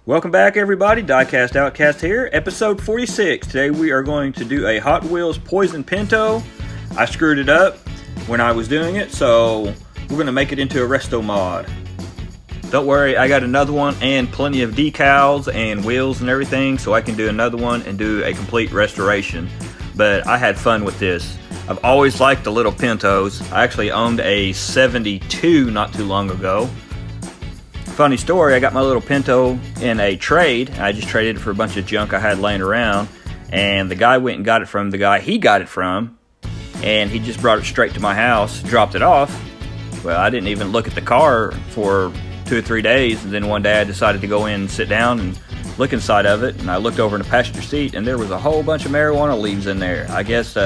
Welcome back, everybody. Diecast OutKast here, episode 46. Today we are going to do a Hot Wheels Poison Pinto. I screwed it up when I was doing it, so we're going to make it into a Resto-Mod. Don't worry, I got another one and plenty of decals and wheels and everything, so I can do another one and do a complete restoration. But I had fun with this. I've always liked the little Pintos. I actually owned a 72 not too long ago. Funny story, I got my little Pinto in a trade. I just traded it for a bunch of junk I had laying around, and the guy went and got it from the guy he got it from, and he just brought it straight to my house, dropped it off. Well, I didn't even look at the car for 2 or 3 days, and then one day I decided to go in and sit down and look inside of it, and I looked over in the passenger seat, and there was a whole bunch of marijuana leaves in there. I guess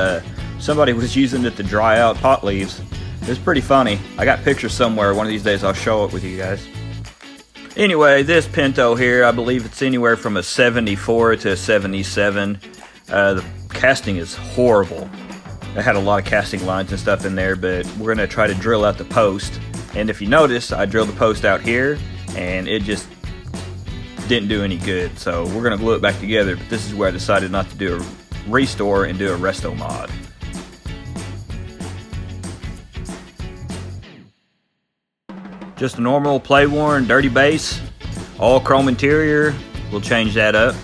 somebody was using it to dry out pot leaves. It was pretty funny. I got pictures somewhere. One of these days I'll show it with you guys. Anyway, this Pinto here, I believe it's anywhere from a 74 to a 77. The casting is horrible. I had a lot of casting lines and stuff in there, but we're going to try to drill out the post. And if you notice, I drilled the post out here, and it just didn't do any good. So we're going to glue it back together, but this is where I decided not to do a restore and do a Resto-Mod. Just a normal play-worn dirty base, all chrome interior. We'll change that up.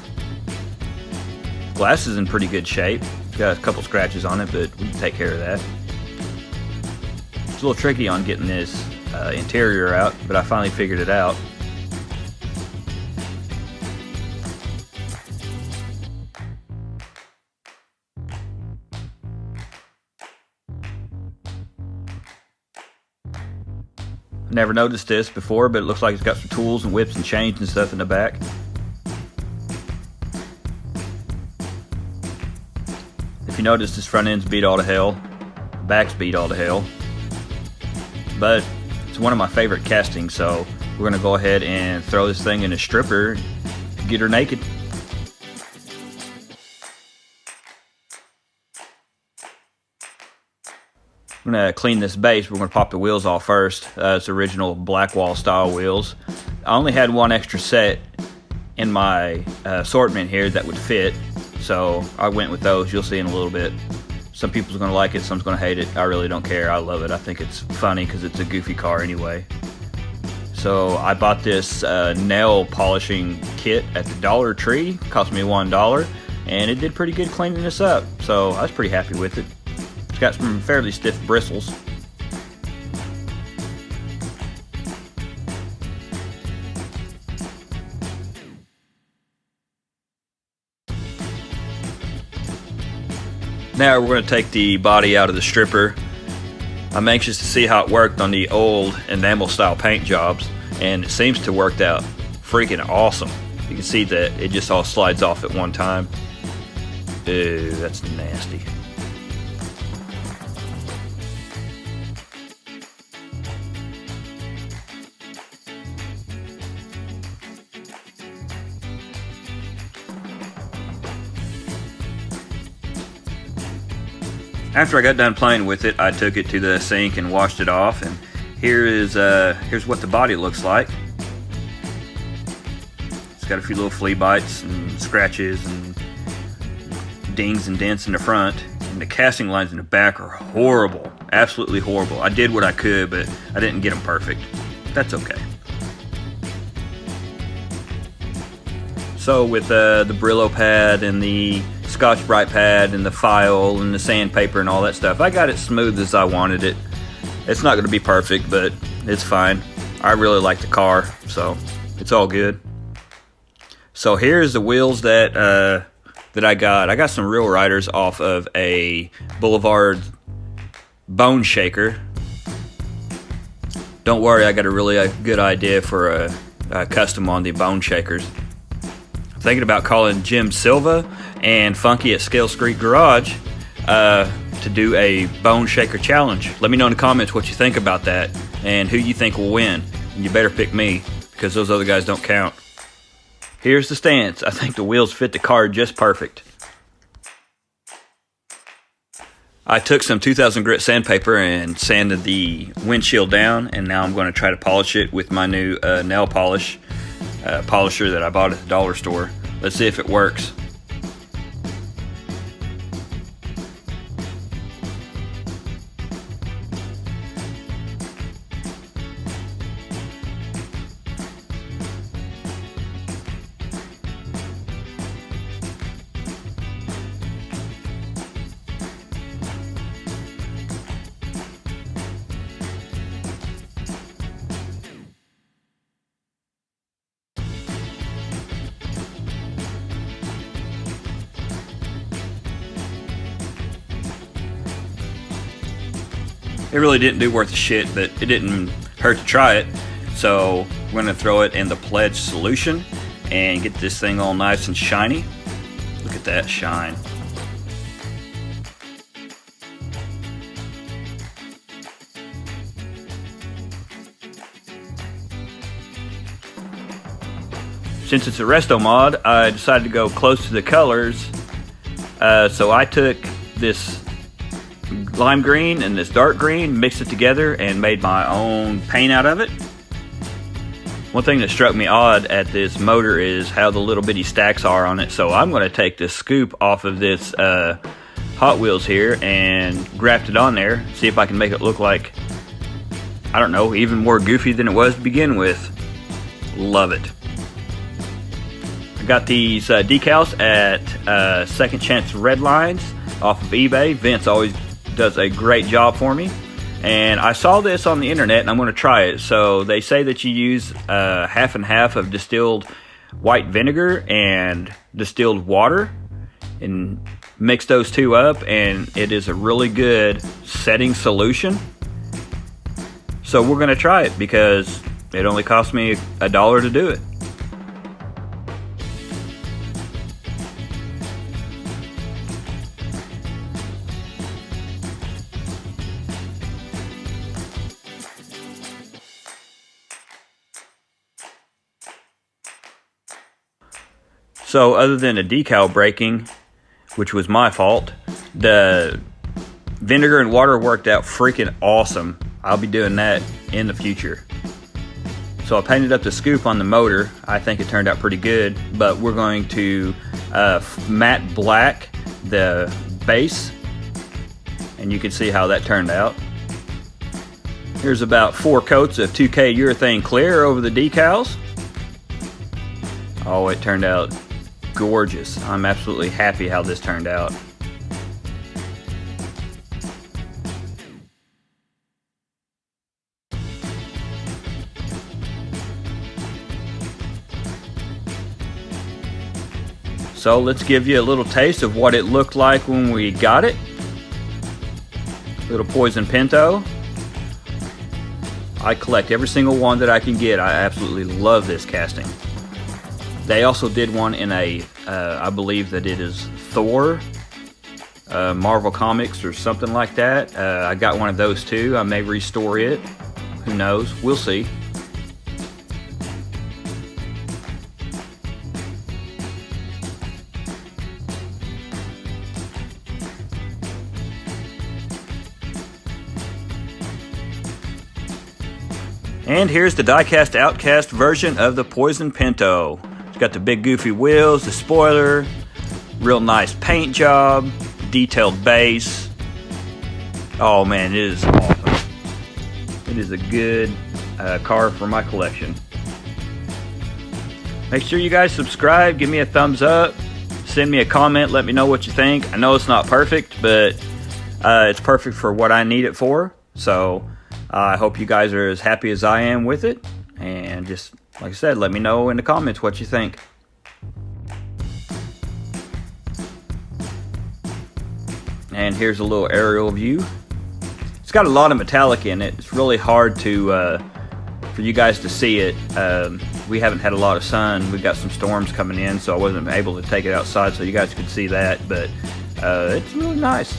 Glass is in pretty good shape. It's got a couple scratches on it, but we can take care of that. It's a little tricky on getting this interior out, but I finally figured it out. Never noticed this before, but it looks like it's got some tools and whips and chains and stuff in the back. If you notice, this front end's beat all to hell. Back's beat all to hell. But it's one of my favorite castings, so we're going to go ahead and throw this thing in a stripper and get her naked. I'm going to clean this base. We're going to pop the wheels off first. It's original Blackwall style wheels. I only had one extra set in my assortment here that would fit, so I went with those. You'll see in a little bit. Some people's going to like it, some's going to hate it. I really don't care. I love it. I think it's funny because it's a goofy car anyway. So I bought this nail polishing kit at the Dollar Tree. It cost me $1, and it did pretty good cleaning this up, so I was pretty happy with it. Got some fairly stiff bristles. Now we're going to take the body out of the stripper. I'm anxious to see how it worked on the old enamel style paint jobs, and it seems to work out freaking awesome. You can see that it just all slides off at one time. Ew, that's nasty. After I got done playing with it, I took it to the sink and washed it off, and here's what the body looks like. It's got a few little flea bites and scratches and dings and dents in the front, and the casting lines in the back are horrible, absolutely horrible. I did what I could, but I didn't get them perfect. That's okay. So with the Brillo pad and the Scotch-Brite pad and the file and the sandpaper and all that stuff, I got it smooth as I wanted it. It's not going to be perfect, but it's fine. I really like the car, so it's all good. So here's the wheels that I got. I got some real riders off of a Boulevard Bone Shaker. Don't worry, I got a really good idea for a custom on the Bone Shakers. Thinking about calling Jim Silva and Funky at Scale Street Garage to do a Bone Shaker challenge. Let me know in the comments what you think about that and who you think will win. And you better pick me, because those other guys don't count. Here's the stance. I think the wheels fit the car just perfect. I took some 2000 grit sandpaper and sanded the windshield down, and now I'm going to try to polish it with my new nail polish polisher that I bought at the dollar store. Let's see if it works. It really didn't do worth a shit, but it didn't hurt to try it. So we're gonna throw it in the pledge solution and get this thing all nice and shiny. Look at that shine. Since it's a resto mod, I decided to go close to the colors. So I took this lime green and this dark green, mixed it together and made my own paint out of it. One thing that struck me odd at this motor is how the little bitty stacks are on it. So I'm going to take this scoop off of this Hot Wheels here and graft it on there, see if I can make it look like, I don't know, even more goofy than it was to begin with. Love it. I got these decals at Second Chance Red Lines off of eBay. Vince always does a great job for me, and I saw this on the internet and I'm going to try it. So they say that you use half and half of distilled white vinegar and distilled water and mix those two up, and it is a really good setting solution. So we're going to try it because it only cost me $1 to do it. So other than the decal breaking, which was my fault, the vinegar and water worked out freaking awesome. I'll be doing that in the future. So I painted up the scoop on the motor. I think it turned out pretty good, but we're going to matte black the base, and you can see how that turned out. Here's about 4 coats of 2K urethane clear over the decals. Oh, it turned out gorgeous. I'm absolutely happy how this turned out. So let's give you a little taste of what it looked like when we got it. Little Poison Pinto. I collect every single one that I can get. I absolutely love this casting. They also did one in a, I believe that it is Thor, Marvel Comics or something like that. I got one of those too. I may restore it. Who knows? We'll see. And here's the Diecast OutKast version of the Poison Pinto. It's got the big goofy wheels, the spoiler, real nice paint job, detailed base. Oh man, it is awesome. It is a good car for my collection. Make sure you guys subscribe, give me a thumbs up, send me a comment, let me know what you think. I know it's not perfect, but it's perfect for what I need it for. So I hope you guys are as happy as I am with it. And just, like I said, let me know in the comments what you think. And here's a little aerial view. It's got a lot of metallic in it. It's really hard to for you guys to see it. We haven't had a lot of sun. We've got some storms coming in, so I wasn't able to take it outside so you guys could see that. But it's really nice.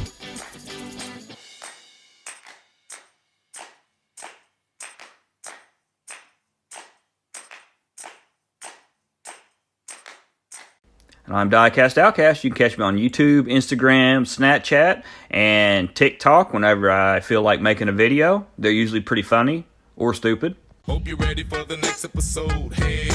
And I'm Diecast OutKast. You can catch me on YouTube, Instagram, Snapchat, and TikTok whenever I feel like making a video. They're usually pretty funny or stupid. Hope you're ready for the next episode. Hey.